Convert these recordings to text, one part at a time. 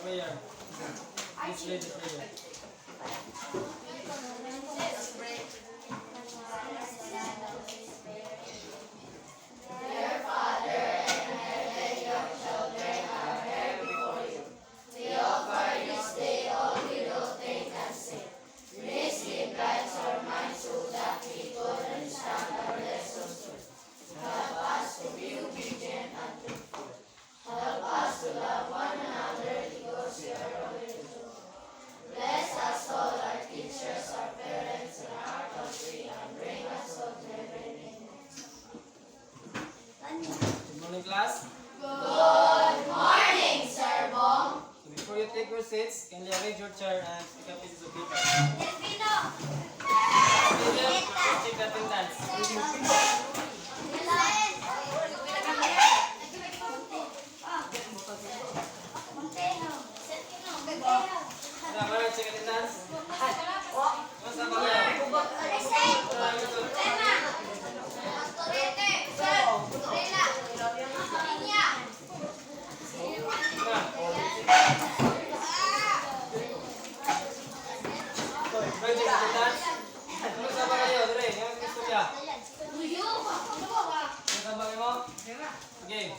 prayer. Please lead the prayer. Good morning, class. Good morning, Sir Bong. So before you take your seats, kindly arrange your chair and pick up pieces of paper. Delfino. William, check the attendance. Sabar, check attendance. Mas apa kayo? Check attendance. Mas apa kayo? Dre, yang gusto niya. Mas apa kayo? Okay.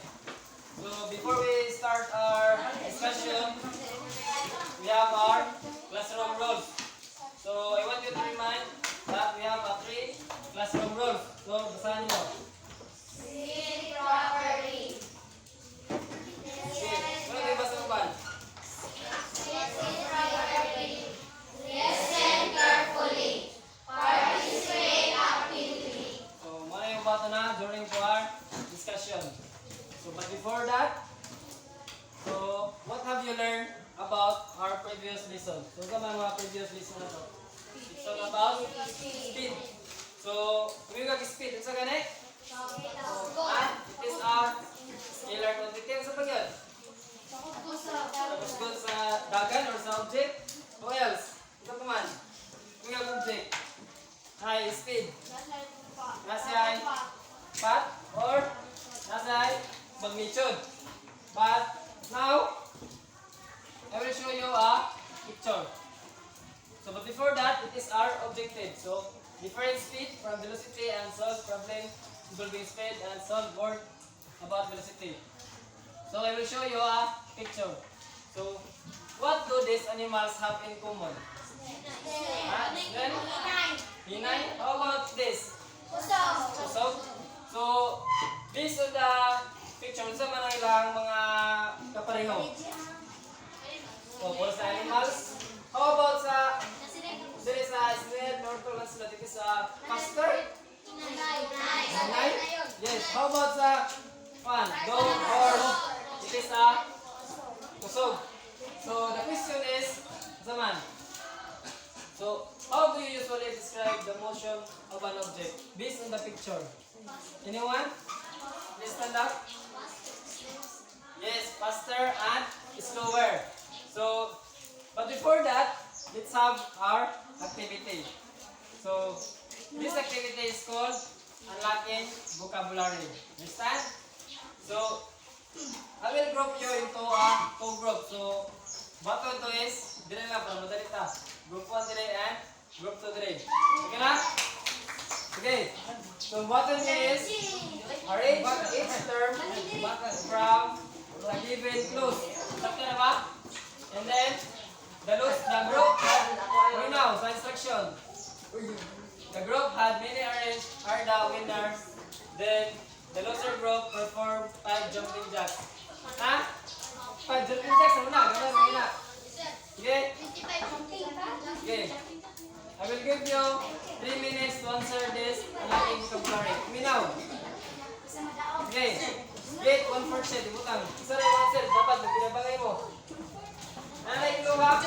So before we start our discussion, we have our classroom rules. So I want you to remind that we have three classroom rules. So basahin niyo. Sit properly. Sit. Ano kayo basa mo ba? Sit properly. Listen carefully. Participate actively. So muna yung bata na during to our discussion. So but before that, so what have you learned about our previous lesson? So sa mga previous lesson na to? It's all about speed. So kung yung speed, ito sa gani? And it is our scalar quantity. Ano sa pag yun? Tapos good sa dagan or sa object? Who else? Ito pa man. Kung yung object? High speed. Nasa ay path or nasa ay magnitude. But now, I will show you a picture. So, but before that, it is our objective. So, different speed from velocity and solve problem involving speed and solve word about velocity. So, I will show you a picture. So, what do these animals have in common? Then, hinay. How about this? Pusog. So, based on the picture, sa mga ilang mga kapareho. So, for sa animals, how about sa dili sa snail, turtle, and sila dito sa castor? Hinay? Yes. How about sa dog, horse? Dito sa pusog. So, the question is, zaman. So, how do you usually describe the motion of an object based on the picture? Anyone? Please stand up. Yes, faster and slower. So, but before that, let's have our activity. So, this activity is called unlocking vocabulary. Understand? So, I will group you into two groups. So, button 2 is, dire na pa, madali ta. Group 1 dire and group 2 dire. Okay na? Okay. So, button is, arrange each term from the given clues. Sakta na ba? And then, the group, right now, sa instruction. The group had many arranged are the winners. Then, the loser group performed 5 jumping jacks. Ha? 5 jumping jacks, muna. Ganun, muna. Okay? Okay. I will give you 3 minutes to answer this unlocking vocabulary. Minaw. Okay. Get 1/4 set. Ibutang. Isa rin 1 set. Dapat, pinabagay mo. Nanay, ilo ha?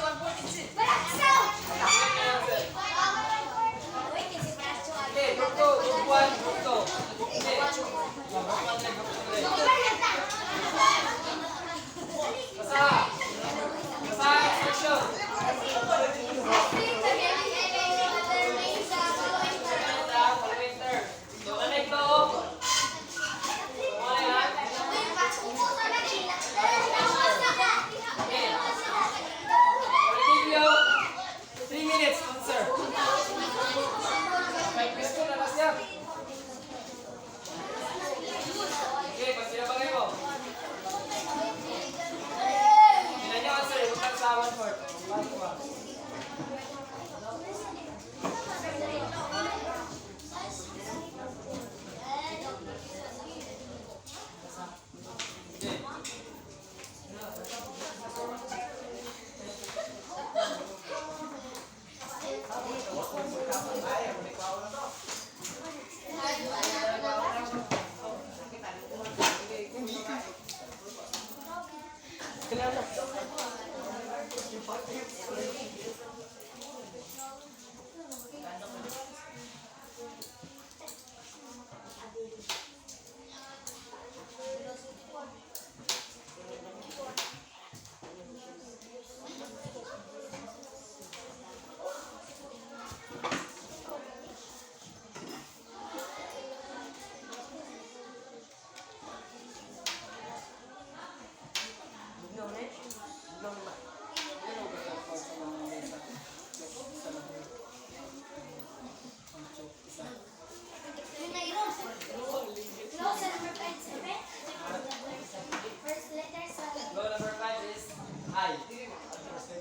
Okay, group 2, group 1, group 2. Okay. Group 1 na, group 2. Basa. Basa, instruction. So, nanay, ilo. Okay.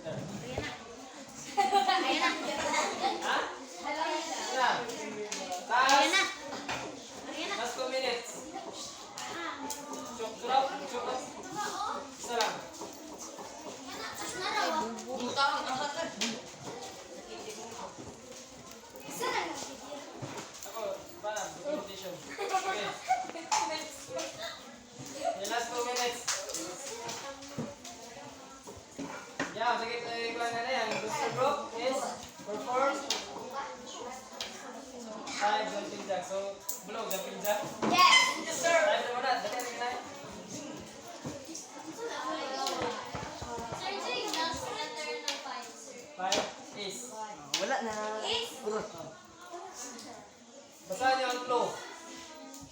Better. Ayan na. Ha? Ilan? Ayan na. Taas. Last 2 minutes. Surap. Isa lang. Ako, paano? Documentation. Okay. Okay, last 2 minutes. Yeah, sige, ko lang na yan. Booster group is perform 5 jumping jack. So, bulog, jumping jack. Yes. Time na muna. Dali, dali na. Five is. Wala na. Basahan niyo ang clue.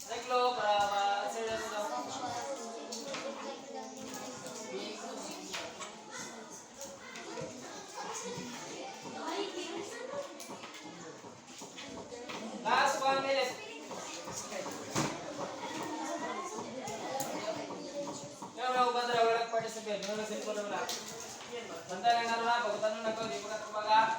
Sa clue, para ma-answer natin ito. Last 1 minute. Yung mga ubandra, walang participate. Yung nagsilpo na wala. Bantay lang naroon na. Pagkutanong na ko, di pa katumaga.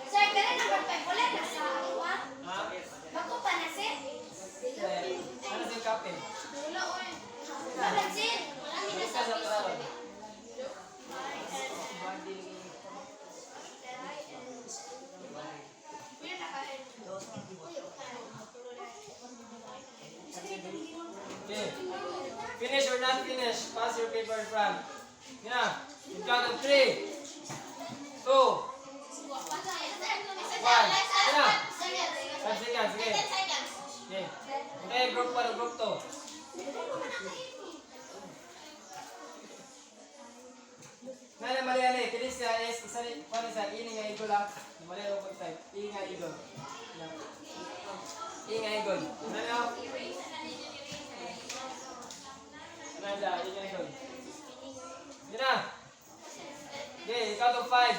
Sir, kaya number 5. Wala na sa ako, ha? Ha? Bako pa na, sir? Ano si Captain? Wala, oy. Wala, sir. Wala, Ano ka sa paralan? Okay. Finish or not finish? Pass your paper in front. Yeah. You count of 3, 2, 1. Yeah. 5 seconds. Sige. Okay. Okay, group 1 o group 2. Nana Mariane, kinis siya is isa ni paano sa ini nga igol lang. Mali ako pag type. Ini nga igol. Ini nga igol. Nana. Nana, ini nga igol. Gina. Okay, count of 5. 1,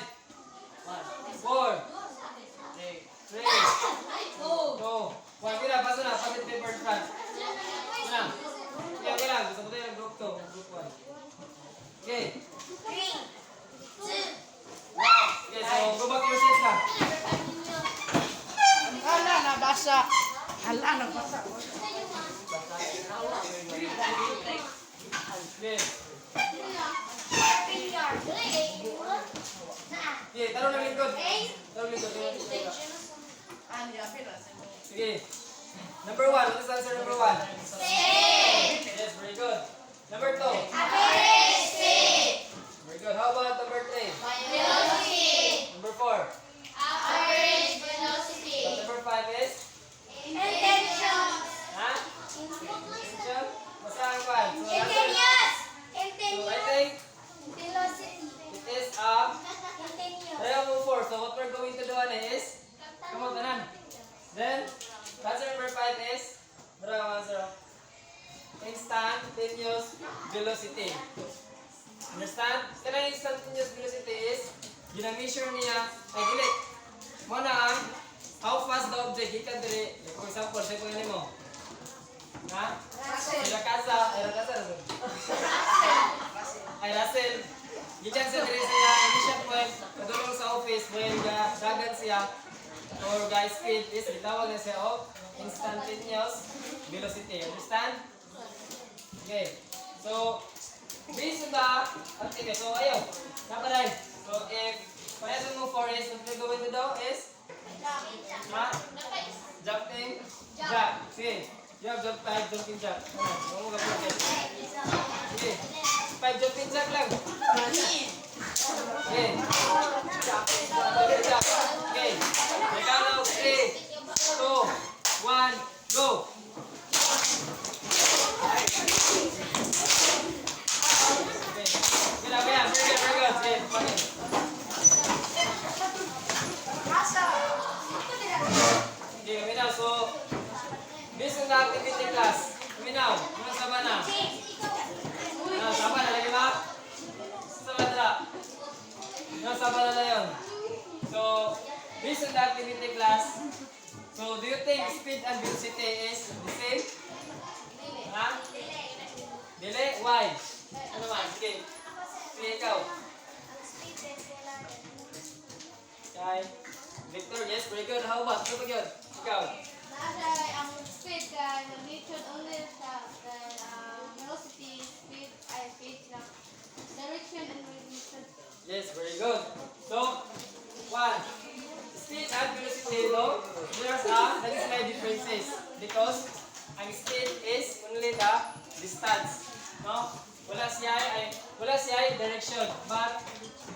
4, 3, 2, 1. Gina, paso na. Pasit paper in front. Gina. Okay lang. Gusto ko tayo ng group 2. Group 1. Okay. 3, 2, Okay, so go back to your seats na. Hala, nabasa. Hala, nabasa. Okay. finger. Okay, tarong ng lingkod. Tarong lingkod. Sige. Number 1. What is answer number 1? Yes, very good. Number 2. Very good. How about number 3? Number 4. Number 5 is? Ha? Attention? Basta ang 1. So, I think it is tayo mo 4. So, what we're going to do is, come on, tanan. Then, answer number 5 is, bravo answer. Instantaneous velocity. Understand? Kanang instantaneous velocity is, gina-measure niya, ay dili. Muna ang, how fast the object, ikan dili. For example, say ko yun mo. Ha? Ay Russell. Gikan sa diri siya, initial point, kadulong sa office, when dagan siya, or guys speed is, itawag na siya of instantaneous velocity. Understand? Okay. So, based on the activity, so ayaw, naparay. So, if payasan mo 4 is, what we're going to do is, ha? Jumping jack. Sige. You have jump 5 jumping jack. Ano mo ka-protect? Sige. 5 jumping jack lang. Okay. Jumping jack. Okay. Ikaw na, 3, 2, 1, go! Okay. Gila, kaya. Very good, very good. Okay, pangin. Okay, kaminaw. So, based on the activity class, kaminaw, muna sa bana. Sama na lagi ba? Sama na. Sama na yun. So, based on the activity class, so do you think speed and velocity is the same? Ha? Dili? Why? Ano man? Sige. Sige, ikaw. Kay Victor, yes, very good. How about? Ano ba yun? Ikaw. Ang speed kay nag-lechon only sa velocity, speed, lang. Direction and relation. Yes, very good. So, one. Speed and velocity, no? There's slight differences. Because ang speed is only the distance. No? Wala siya direction. But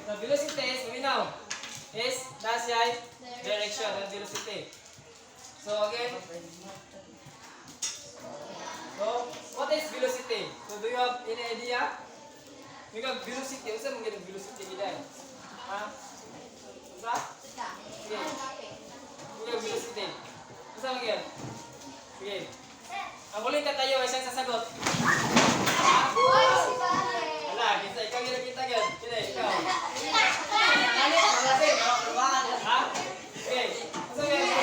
the velocity is, now, is siya direction and velocity. So again, so what is velocity? So do you have any idea? Because velocity, usa mong ganun velocity gila. Ha? Usa? Sige. Sige, velocity. Usa mong ganun? Sige. Ang huling katayo ay siyang sasagot. Oy, si Pare! Hala, ikaw yung kita ganun. Kila, ikaw. Ano? Malasin. Ha? Okay. Usa mong ganun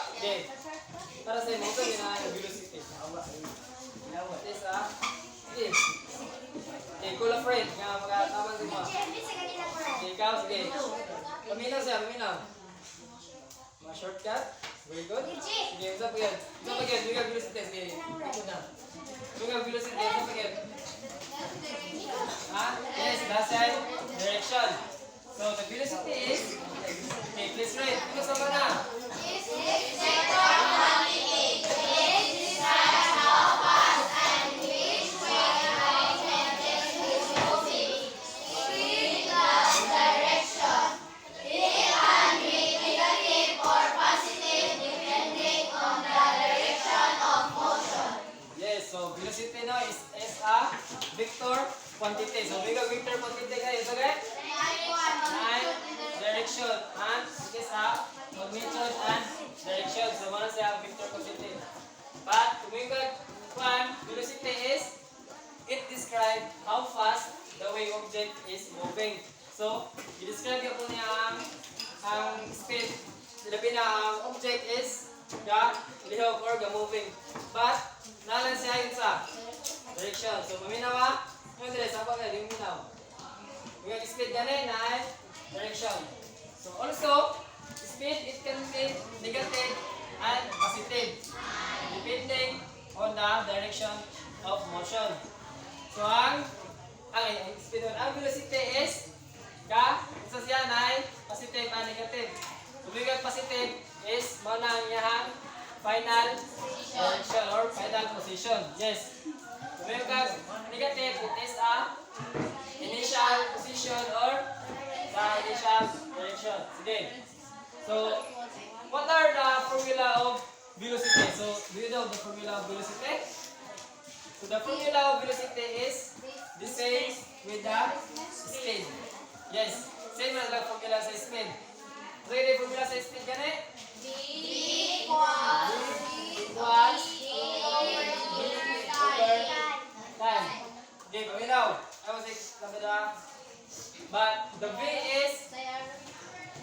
velocity. Para sa imo, ito yung velocity. Okay, cool a friend. Nga magkataman din mo. Okay, ikaw, sige. Paminaw siya, paminaw. Mga shortcut. Very good. Sige, isa pa yan. Isa pa yan, bigay velocity. Sige, ikot na. Bigay velocity, isa pa yan. Ha? Yes, that's right. Direction. So, the velocity is, okay, please write. Ito sa mana. So, velocity no is a vector quantity. So, bigay vector quantity kayo. So, okay? Direction and it is a magnitude and direction. So, mana siya vector quantity. But, tumingkod one, velocity is it describes how fast the wave object is moving. So, i-describe ko niya ang speed. Labi na ang object is lihok or moving. But, nalan siya yun sa direction. So, maminaw ba? Yung dire, sapa ka, yung minaw. Yung speed gani na direction. So, also, speed, it can be negative and positive. Depending on the direction of motion. So, ang speed on, ang velocity is isa siya na positive and negative. So, bigay positive is mana ang iyahang final direction or final position. Yes. So, negative, it is a initial position or the initial direction. Sige. So, what are the formula of velocity? So, do you know the formula of velocity? So, the formula of velocity is the same with the speed. Yes. Same as the formula sa speed. So, yung formula sa speed gani? Equals time. Okay, paminaw. I was like, but the V is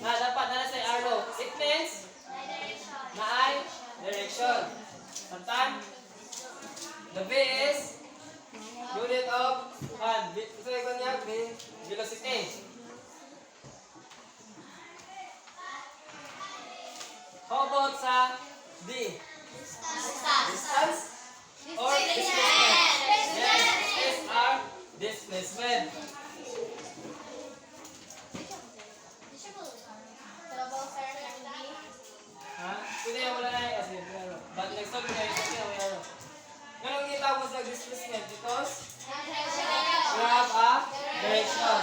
dapat na sa arrow. It means na ay direction. Sometimes the V is unit of so ikon niya velocity. How about sa D? Distance or displacement? Yes, is our displacement. Ha? Pwede yung wala na yung kasi. But next time, pwede yung kasi yung ganun kita mo sa displacement because we have a direction.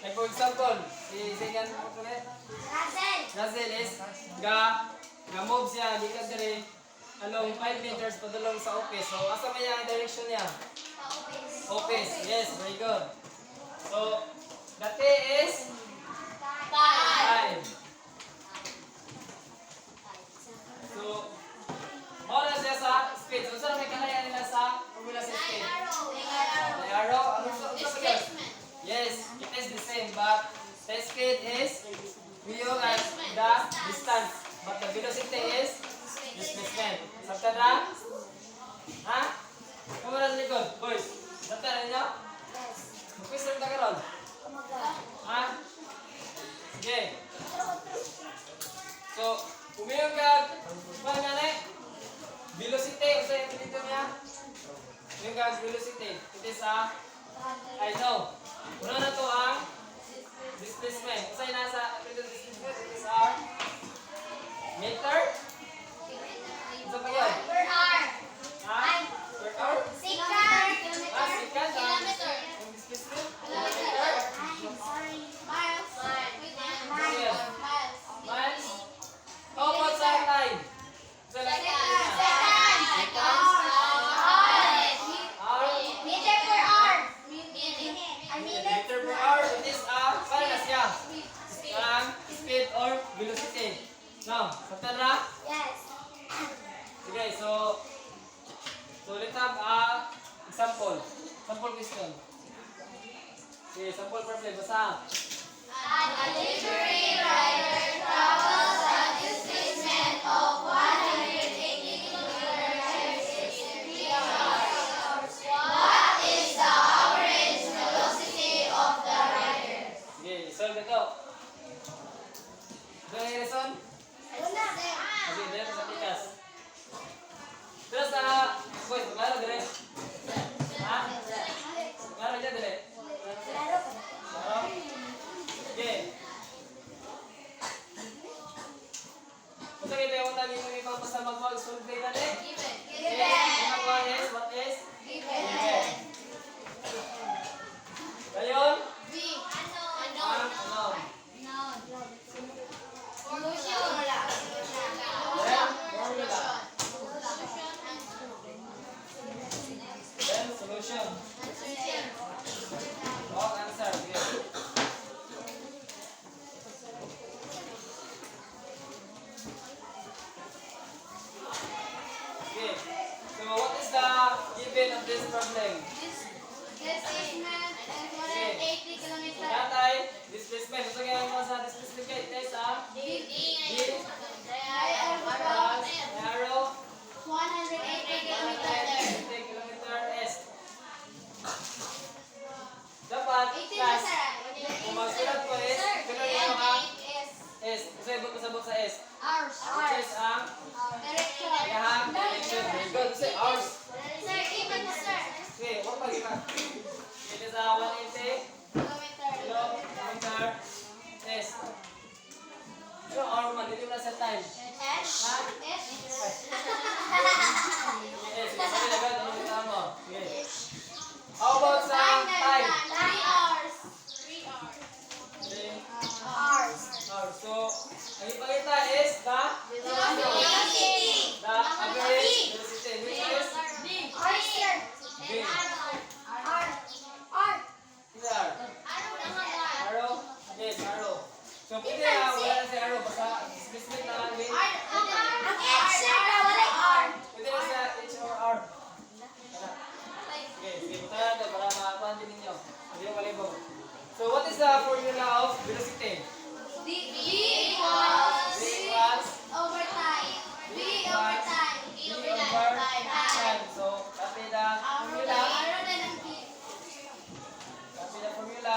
Like for example, sige mo ulit. Russell is ga-move siya, di ka dire along 5 meters padulong sa office. So, asa may yung direction niya? Office. Yes, very good. So, the T but the speed is v as the distance, but the velocity is displacement. Sabta na? Ha? Kumara sa likod, boys. Sabta na ninyo? Mag-question ta karon. Ha? Sige. So, umiyon ka, paano nga na velocity, o sa'yo dito niya? Umiyon ka, velocity. It is I know. Una na to ang displacement. Kasi nasa displacement, it is our meter. Isa pa yun? Per hour. Ha? Per hour? Second. Second? Kilometer. Ang displacement? Kilometer. Kilometer? Miles. Miles. Miles. Miles? How about sa time? Sa lang hour? Meter per hour. Meter per hour. It is paano na siya? Ang speed or velocity. Now, sabta na? Yes. Sige, so let's have example. Sample question. Okay, sample problem. Basa. A delivery rider travels a displacement of 180 kilometers in 3 hours. What is the average velocity of the rider? Okay, solve ito. Ito yung reason? Okay, dito sa tikas. Terus boy, maglaro dire. Ha? Maglaro dyan dire. Laro? Okay. Kung sa kita yung tagi mo yung papasa mag-solve data dire. Yung one is, what is? Given. Ngayon? Unknown. Then, formula. Then, solution. Oh, answer. Okay. Okay. So, what is the given of this problem? Natay, displacement. Ito kaya mo sa displacement. Ito is arrow. 180 kilometers. 80 kilometer S. Dapat, class, kung magsulat ko is, sulat nyo ang S. Kasi ibig ko sabot sa S. Hours. Which is ang yahang direction. Very good. Kasi hours. Sir, even sir. Okay, what pag iba? It is 180 kilometer S. So, hour man, dito na sa time. S. Ha? S. Yes, sabi na agad, ano yung tama? Okay. How about sa time? 3 hours. 3 Hours. hours. So, ang ipakita is the Velocity. average velocity, which is Hours, sir. V. Here. Arrow? Yes, arrow. So, pwede na, wala na si arrow, basta displacement na lang din. Ang H, sir, wala R. Pwede na sa H or R. Okay, sige, punta na ito para makakuhan din ninyo. Hindi yung kalibog. So, what is the formula of velocity? V equals V equals over time. V over time. V over time. So, copy the formula. Copy the formula.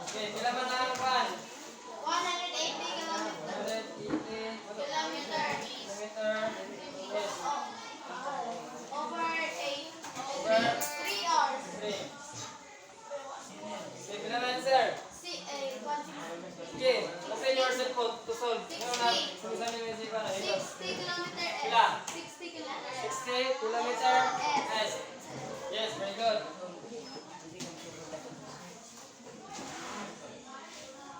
Okay, pila ba na ang pan? 180 kilometers. 180 Kilometers. kilometer. Yes. Over 8. Over 3 hours. 3. Okay, pila ba answer? Okay, open your cellphone to solve. Ngayon na, sumisan yung music pa na ito. 60 kilometers. Pila? 60 kilometers. 60 kilometer S. Yes, very good.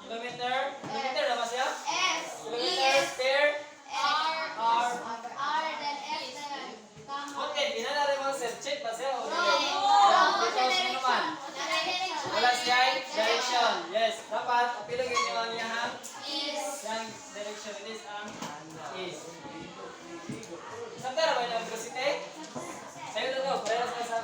Kilometer? Kilometer na ba siya? S. Kilometer per R. Then S naman. Tama. Okay, pinanarin mo sa check pa siya. No. Because mo naman. Wala siya direction. Yes, dapat apilagin niyo ang iyang yang direction. It is ang is. Sabta na ba yung velocity? Sa'yo na no, parehas ka sa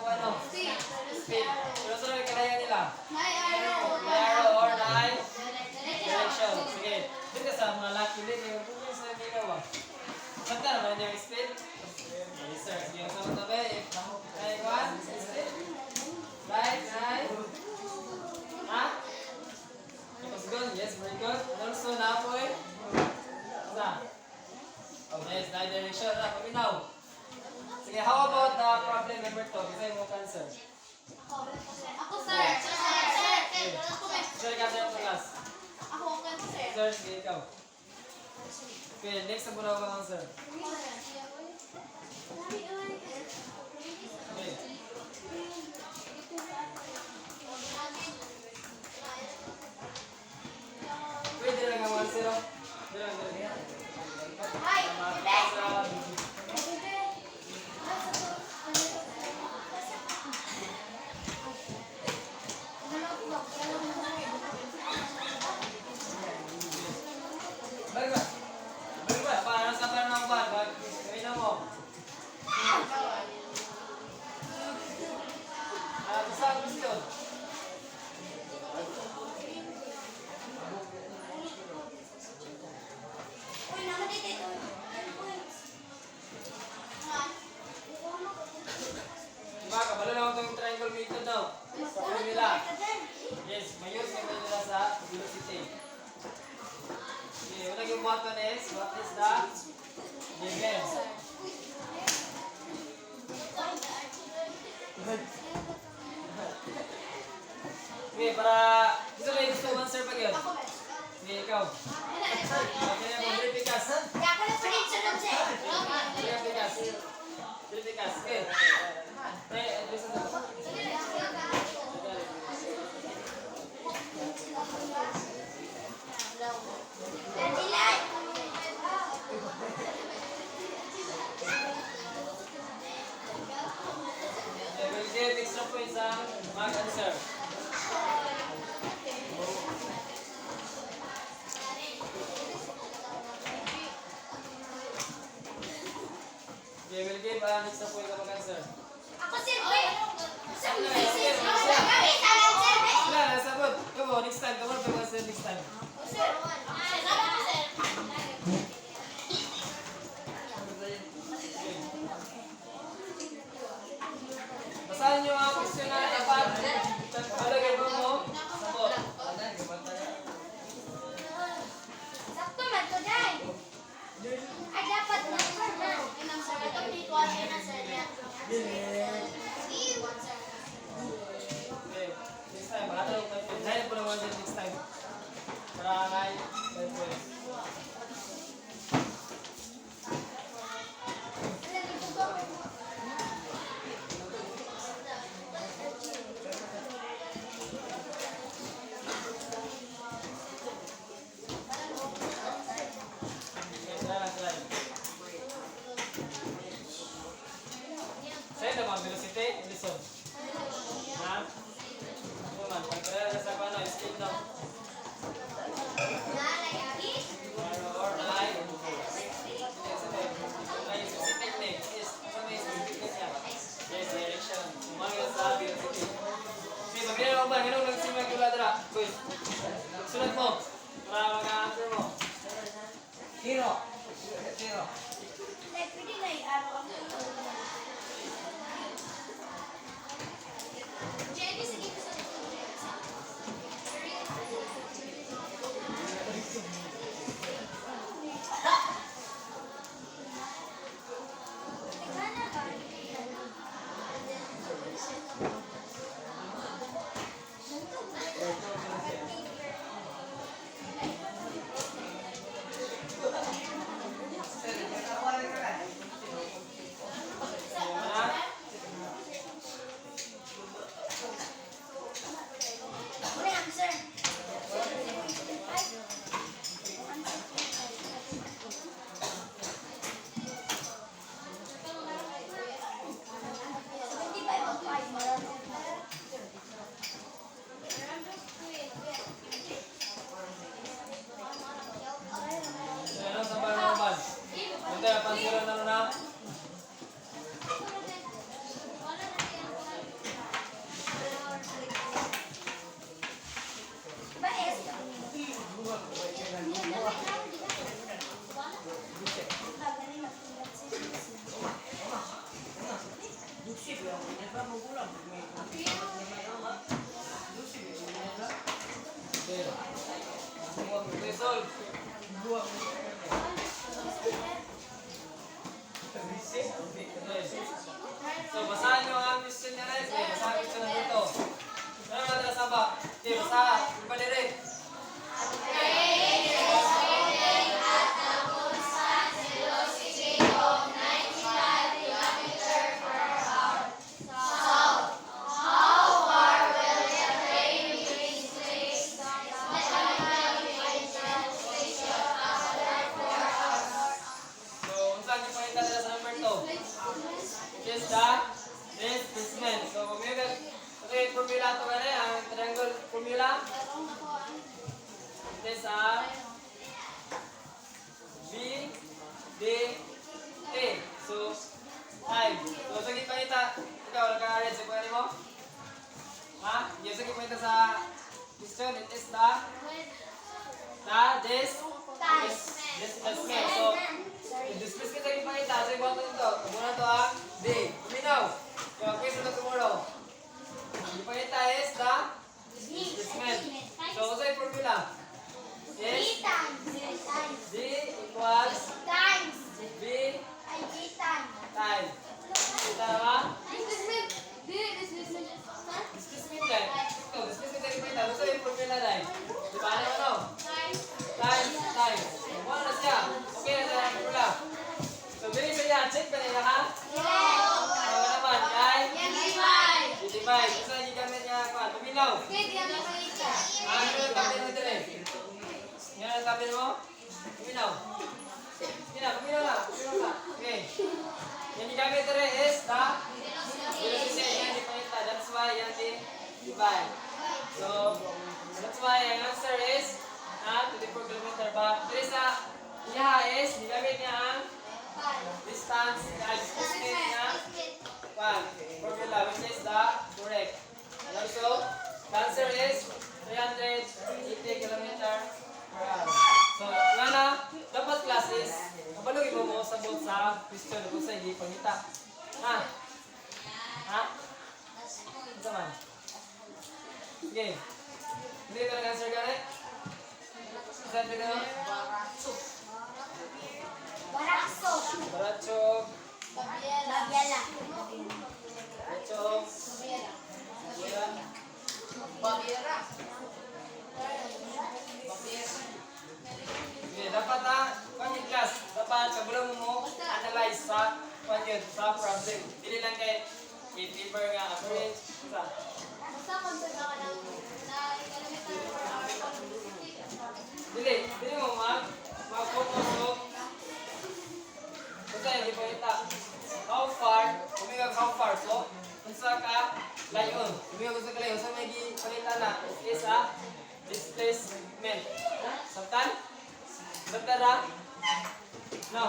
Okay, next na muna ang answer. Okay. Pwede lang ang answer. Dira. Ay, bebe. Sa Balik ba? Para sa parang ba? Gawin na mo. Basta ang question. Uy, naman dito. Diba? Kabalo lang itong triangle method daw. Sa formula. Yes, may use naman nila sa velocity. Okay, unang yung button is, what is the given? Okay, para gusto mo yung gusto mo answer pag yun? Okay, ikaw. Okay, mo, Pilipikas. Kaya ko na pa rin sunod siya. Pilipikas. Pilipikas. Okay. Listen na. Nandilay. Okay, we'll give extra points ang mag-answer. Okay, we'll give an extra point ang mag-answer. Ako sir, wait. Sir, sir. Kami, talang sir. Wala, nasabot. Come on, next time. Come on, mag-answer next time. Sir, salamat po, sir. Basahin nyo ang question na dapat. Palagay mo mo. Sabot. Sakto man to, Day. Ay, dapat na. Inang sir, ito dito ang na sir. Okay, next time. Bahala ko kayo. Dahil po naman din next time. Para ngay. Dahil po. Okay, try. Sa'yo naman, velocity, listen. Ha? Ito man, pagkarera sa paano, scale down. Or line. Line, specific name. Yes, ito may specific niya. Yes, direction. Umaga sa velocity. Okay, magkano mo ba? Ganun lang simula kula dara. Kuy, sulat mo. Para mag-answer mo. Zero. Like, pwede na i-araw ako. Jenny, sige ko sa Resolve. So, basahin nyo ang question niya guys. Okay, basahin ko na dito. Ano naman nila saba? Okay, basahin. Iba direct. At ikaw, naka-red sa pwede mo? Ha? Yung sige mo ito sa question, it is the displacement. So, i-displace kita yung pakita. So, ibuhat mo ito. Muna ito ang D. Kuminaw. Yung question na tomorrow. Yung pakita is the displacement. So, what's the formula? Is D equals B time. Kita ba? Displacement lang. Ito, displacement lang yung pakita. What's the formula na yun? Di ba? Ano? Time. Ano na siya? Okay na siya ang formula. So, bilhin sa niya. Check pa nila ha? Ano naman? Ay? I-divide. Kasi yung gamit niya. Tuminaw. Ano yung gamit mo ito eh? Yan ang gamit mo? Tuminaw. Tuminaw na. Okay. Yan yung gamit ito is the velocity. Yan yung pakita. That's why yan yung divide. So, that's why ang answer is 24 kilometer. But there is a is nigamit niya ang distance, displacement niya formula which is the correct. And also, the answer is 380 kilometer per hour. So, nga na, dapat classes, kabalugin mo sabot sa question kung sa hindi pangita. Ha? Ito man. Sige. Hindi ka nag-answer ka rin? Saan ka na? Barachog. Okay, dapat yung class, dapat kabulong mo analyze sa problem. Dili lang kay i-paper nga average. Dili mo mag-focus mo. Kung sa'yo, di pa kita. How far? So, kung sa ka, layon. Umigag sa kalayon. So, may gipalitan na. It is a displacement. Sabtan? Sabtara? No.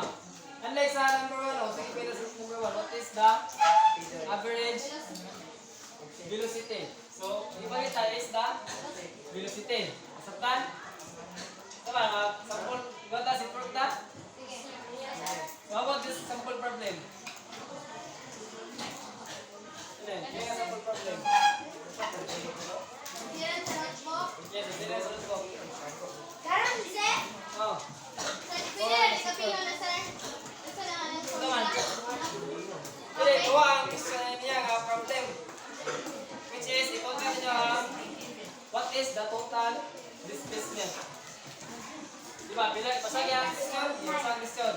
Unlike sa number 1, sige pwede sa number 1. What is the average velocity? So, ipalita is the velocity. Sabtan? Tama, sample. Gota, si proof na? How about this sample problem? Ini sample problem. Yes, this is notebook. Oh. Teman. Jadi, dua ang question niya nga problem. Which is, itotal niya what is the total displacement? Diba? Basag yan question. Basag question.